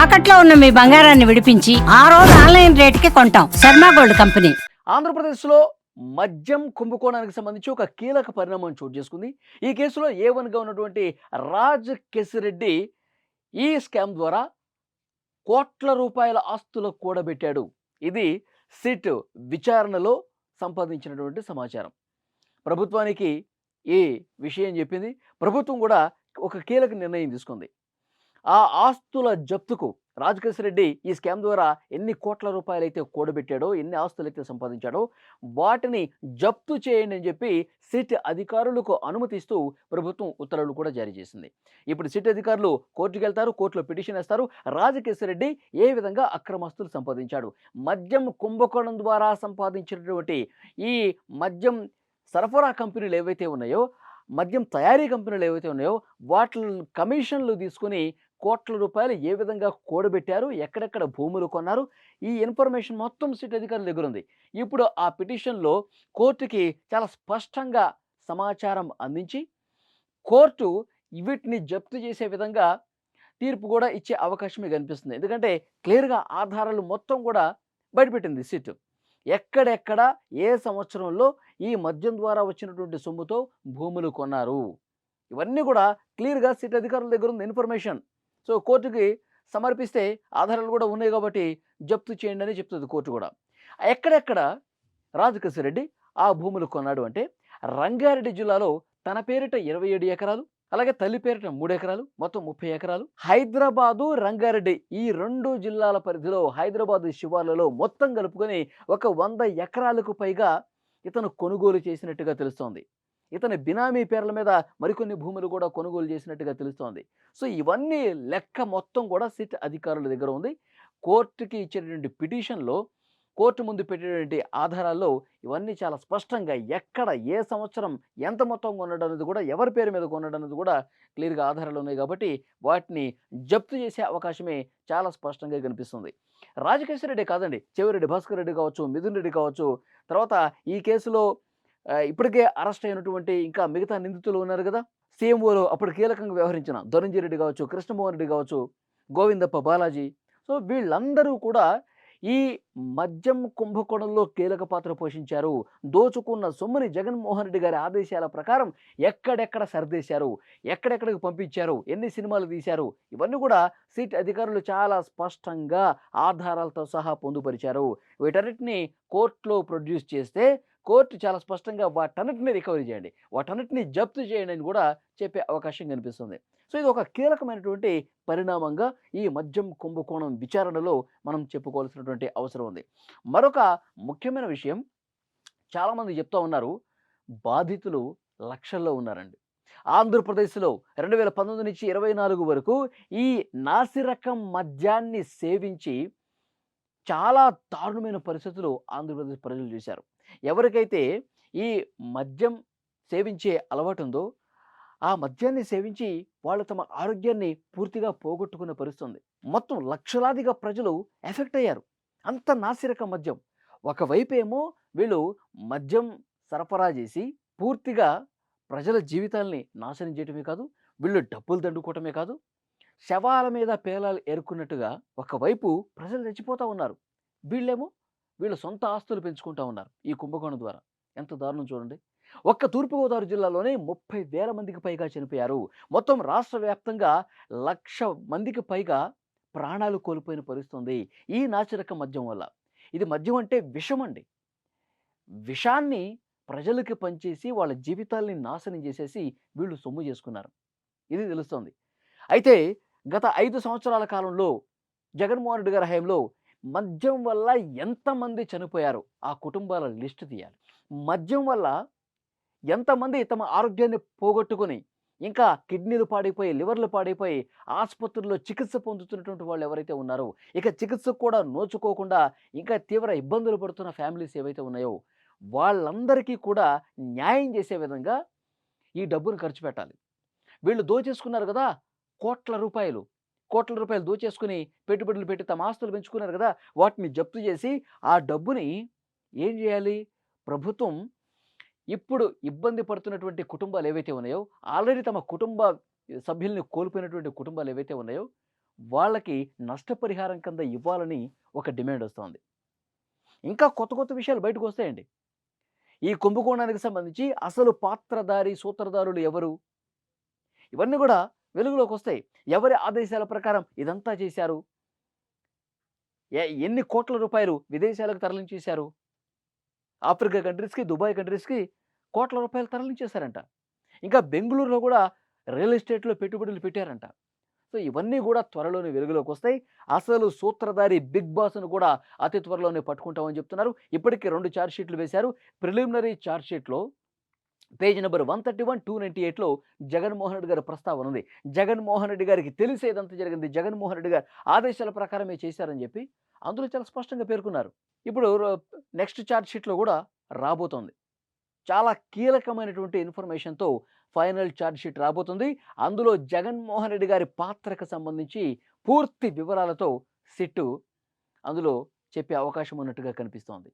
తాకట్లో ఉన్న మీ బంగారాన్ని విడిపించి ఆ రోజు ఆన్లైన్ రేటుకి కొంటాం. Sharma gold company. ఆంధ్రప్రదేశ్లో మద్యం కుంభకోణానికి సంబంధించి ఒక కీలక పరిణామం చోటు చేసుకుంది. ఈ కేసులో A1గా ఉన్నటువంటి రాజ్ కేసిరెడ్డి ఈ స్కామ్ ద్వారా కోట్ల రూపాయల ఆస్తులు కూడబెట్టాడు. ఇది సిట్ విచారణలో సంపాదించినటువంటి సమాచారం. ప్రభుత్వానికి ఈ విషయం చెప్పింది. ప్రభుత్వం కూడా ఒక కీలక నిర్ణయం తీసుకుంది. ఆ ఆస్తుల జప్తుకు రాజకేశ్వరరెడ్డి ఈ స్కామ్ ద్వారా ఎన్ని కోట్ల రూపాయలైతే కూడబెట్టాడో, ఎన్ని ఆస్తులైతే సంపాదించాడో వాటిని జప్తు చేయండి అని చెప్పి సిట్ అధికారులకు అనుమతిస్తూ ప్రభుత్వం ఉత్తర్వులు కూడా జారీ చేసింది. ఇప్పుడు సిట్ అధికారులు కోర్టుకెళ్తారు, కోర్టులో పిటిషన్ వేస్తారు. రాజకేశ్వరరెడ్డి ఏ విధంగా అక్రమాస్తులు సంపాదించాడు, మద్యం కుంభకోణం ద్వారా సంపాదించినటువంటి ఈ మద్యం సరఫరా కంపెనీలు ఏవైతే ఉన్నాయో, మద్యం తయారీ కంపెనీలు ఏవైతే ఉన్నాయో వాటి కమిషన్లు తీసుకుని కోట్ల రూపాయలు ఏ విధంగా కూడబెట్టారు, ఎక్కడెక్కడ భూములు కొన్నారు, ఈ ఇన్ఫర్మేషన్ మొత్తం సిట్ అధికారుల దగ్గర ఉంది. ఇప్పుడు ఆ పిటిషన్లో కోర్టుకి చాలా స్పష్టంగా సమాచారం అందించి కోర్టు వీటిని జప్తు చేసే విధంగా తీర్పు కూడా ఇచ్చే అవకాశమే కనిపిస్తుంది. ఎందుకంటే క్లియర్గా ఆధారాలు మొత్తం కూడా బయటపెట్టింది సిట్. ఎక్కడెక్కడ ఏ సంవత్సరంలో ఈ మద్యం ద్వారా వచ్చినటువంటి సొమ్ముతో భూములు కొన్నారు, ఇవన్నీ కూడా క్లియర్గా సిట్ అధికారుల దగ్గర ఉంది ఇన్ఫర్మేషన్. సో కోర్టుకి సమర్పిస్తే ఆధారాలు కూడా ఉన్నాయి కాబట్టి జప్తు చేయండి అని చెప్తుంది కోర్టు కూడా. ఎక్కడెక్కడ రాజకేశ్వరరెడ్డి ఆ భూములు కొన్నాడు అంటే రంగారెడ్డి జిల్లాలో తన పేరిట 27 ఎకరాలు, అలాగే తల్లి పేరిట 3 ఎకరాలు, మొత్తం 30 ఎకరాలు. హైదరాబాదు, రంగారెడ్డి ఈ 2 జిల్లాల పరిధిలో హైదరాబాదు శివార్లలో మొత్తం కలుపుకొని ఒక 100 ఎకరాలకు పైగా ఇతను కొనుగోలు చేసినట్టుగా తెలుస్తోంది. ఇతని బినామీ పేర్ల మీద మరికొన్ని భూములు కూడా కొనుగోలు చేసినట్టుగా తెలుస్తోంది. సో ఇవన్నీ లెక్క మొత్తం కూడా సిట్ అధికారుల దగ్గర ఉంది. కోర్టుకి ఇచ్చేటువంటి పిటిషన్లో, కోర్టు ముందు పెట్టేటువంటి ఆధారాల్లో ఇవన్నీ చాలా స్పష్టంగా ఎక్కడ ఏ సంవత్సరం ఎంత మొత్తం కొనడం అనేది కూడా, ఎవరి పేరు మీద కొనడం అనేది కూడా క్లియర్గా ఆధారాలు ఉన్నాయి కాబట్టి వాటిని జప్తు చేసే అవకాశమే చాలా స్పష్టంగా కనిపిస్తుంది. రాజకేశ్వరరెడ్డి కాదండి, చెవిరెడ్డి భాస్కర్ రెడ్డి కావచ్చు, మిథున్ రెడ్డి కావచ్చు, తర్వాత ఈ కేసులో ఇప్పటికే అరెస్ట్ అయినటువంటి ఇంకా మిగతా నిందితులు ఉన్నారు కదా, సీఎంఓలో అప్పుడు కీలకంగా వ్యవహరించిన ధనంజయ రెడ్డి కావచ్చు, కృష్ణమోహన్ రెడ్డి కావచ్చు, గోవిందప్ప బాలాజీ. సో వీళ్ళందరూ కూడా ఈ మద్యం కుంభకోణంలో కీలక పాత్ర పోషించారు. దోచుకున్న సొమ్ముని జగన్మోహన్ రెడ్డి గారి ఆదేశాల ప్రకారం ఎక్కడెక్కడ సర్దేశారు, ఎక్కడెక్కడికి పంపించారు, ఎన్ని సినిమాలు తీశారు, ఇవన్నీ కూడా సిట్ అధికారులు చాలా స్పష్టంగా ఆధారాలతో సహా పొందుపరిచారు. వీటన్నిటిని కోర్టులో ప్రొడ్యూస్ చేస్తే కోర్టు చాలా స్పష్టంగా వాటన్నిటిని రికవరీ చేయండి, వాటన్నిటిని జప్తు చేయండి అని కూడా చెప్పే అవకాశం కనిపిస్తుంది. సో ఇది ఒక కీలకమైనటువంటి పరిణామంగా ఈ మద్యం కుంభకోణం విచారణలో మనం చెప్పుకోవాల్సినటువంటి అవసరం ఉంది. మరొక ముఖ్యమైన విషయం, చాలామంది చెప్తా ఉన్నారు బాధితులు లక్షల్లో ఉన్నారండి. ఆంధ్రప్రదేశ్లో 2019 నుంచి 24 వరకు ఈ నాసిరకం మద్యాన్ని సేవించి చాలా దారుణమైన పరిస్థితులు ఆంధ్రప్రదేశ్ ప్రజలు చూశారు. ఎవరికైతే ఈ మద్యం సేవించే అలవాటు ఉందో ఆ మద్యాన్ని సేవించి వాళ్ళు తమ ఆరోగ్యాన్ని పూర్తిగా పోగొట్టుకునే పరిస్థితి ఉంది. మొత్తం లక్షలాదిగా ప్రజలు ఎఫెక్ట్ అయ్యారు. అంత నాసిరకం మద్యం. ఒకవైపు ఏమో వీళ్ళు మద్యం సరఫరా చేసి పూర్తిగా ప్రజల జీవితాల్ని నాశనం చేయటమే కాదు, వీళ్ళు డబ్బులు దండుకోవటమే కాదు, శవాల మీద పేలాలు ఏరుకున్నట్టుగా ఒకవైపు ప్రజలు చచ్చిపోతూ ఉన్నారు. వీళ్ళేమో వీళ్ళ సొంత ఆస్తులు పెంచుకుంటా ఉన్నారు ఈ కుంభకోణం ద్వారా. ఎంత దారుణం చూడండి. ఒక్క తూర్పుగోదావరి జిల్లాలోనే 30,000 మందికి పైగా చనిపోయారు. మొత్తం రాష్ట్ర వ్యాప్తంగా 1,00,000 మందికి పైగా ప్రాణాలు కోల్పోయిన పరిస్థితి ఉంది ఈ నాసిరకం మద్యం వల్ల. ఇది మద్యం అంటే విషం అండి. విషాన్ని ప్రజలకి పంచేసి వాళ్ళ జీవితాల్ని నాశనం చేసేసి వీళ్ళు సొమ్ము చేసుకున్నారు. ఇది తెలుస్తోంది. అయితే గత 5 సంవత్సరాల కాలంలో జగన్మోహన్ రెడ్డి గారి హయాంలో మద్యం వల్ల ఎంతమంది చనిపోయారు ఆ కుటుంబాల లిస్టు తీయాలి. మద్యం వల్ల ఎంతమంది తమ ఆరోగ్యాన్ని పోగొట్టుకొని ఇంకా కిడ్నీలు పాడైపోయి, లివర్లు పాడైపోయి ఆసుపత్రుల్లో చికిత్స పొందుతున్నటువంటి వాళ్ళు ఎవరైతే ఉన్నారో, ఇక చికిత్సకు కూడా నోచుకోకుండా ఇంకా తీవ్ర ఇబ్బందులు పడుతున్న ఫ్యామిలీస్ ఏవైతే ఉన్నాయో వాళ్ళందరికీ కూడా న్యాయం చేసే విధంగా ఈ డబ్బును ఖర్చు పెట్టాలి. వీళ్ళు దోచేసుకున్నారు కదా కోట్ల రూపాయలు. కోట్ల రూపాయలు దోచేసుకుని పెట్టుబడులు పెట్టి తమ ఆస్తులు పెంచుకున్నారు కదా, వాటిని జప్తు చేసి ఆ డబ్బుని ఏం చేయాలి? ప్రభుత్వం ఇప్పుడు ఇబ్బంది పడుతున్నటువంటి కుటుంబాలు ఏవైతే ఉన్నాయో, ఆల్రెడీ తమ కుటుంబ సభ్యుల్ని కోల్పోయినటువంటి కుటుంబాలు ఏవైతే ఉన్నాయో వాళ్ళకి నష్టపరిహారం కింద ఇవ్వాలని ఒక డిమాండ్ వస్తోంది. ఇంకా కొత్త కొత్త విషయాలు బయటకొస్తాయండి. ఈ కుంభకోణానికి సంబంధించి అసలు పాత్రధారి, సూత్రధారులు ఎవరు? ఇవన్నీ గూడా వెలుగులోకొస్తాయి. ఎవరి ఆదేశాల ప్రకారం ఇదంతా చేశారు? ఎన్ని కోట్ల రూపాయలు విదేశాలకు తరలించేశారు? ఆఫ్రికా కంట్రీస్‌కి, దుబాయ్ కంట్రీస్‌కి కోట్ల రూపాయలు తరలించేశారంట. ఇంకా బెంగుళూరులో గూడా రియల్ ఎస్టేట్‌లో పెట్టుబడులు పెట్టారంట. సో, ఇవన్నీ గూడా త్వరలోనే వెలుగులోకొస్తాయి. అసలు సూత్రధారి బిగ్ బాస్‌ను కూడా అతి త్వరలోనే పట్టుకుంటామని చెప్తున్నారు. ఇప్పటికే 2 చార్జ్ షీట్లు వేశారు. ప్రిలిమినరీ చార్జ్ షీట్‌లో పేజ్ నంబర్ 131, 298లో జగన్మోహన్ రెడ్డి గారి ప్రస్తావన ఉంది. జగన్మోహన్ రెడ్డి గారికి తెలిసే ఇదంతా జరిగింది. జగన్మోహన్ రెడ్డి గారి ఆదేశాల ప్రకారమే చేశారని చెప్పి అందులో చాలా స్పష్టంగా పేర్కొన్నారు. ఇప్పుడు నెక్స్ట్ చార్జ్ షీట్‌లో గూడా రాబోతోంది. చాలా కీలకమైనటువంటి ఇన్ఫర్మేషన్‌తో ఫైనల్ చార్జ్ షీట్ రాబోతుంది. అందులో జగన్మోహన్ రెడ్డి గారి పాత్రకు సంబంధించి పూర్తి వివరాలతో సిట్టు అందులో చెప్పే అవకాశం ఉన్నట్టుగా కనిపిస్తోంది.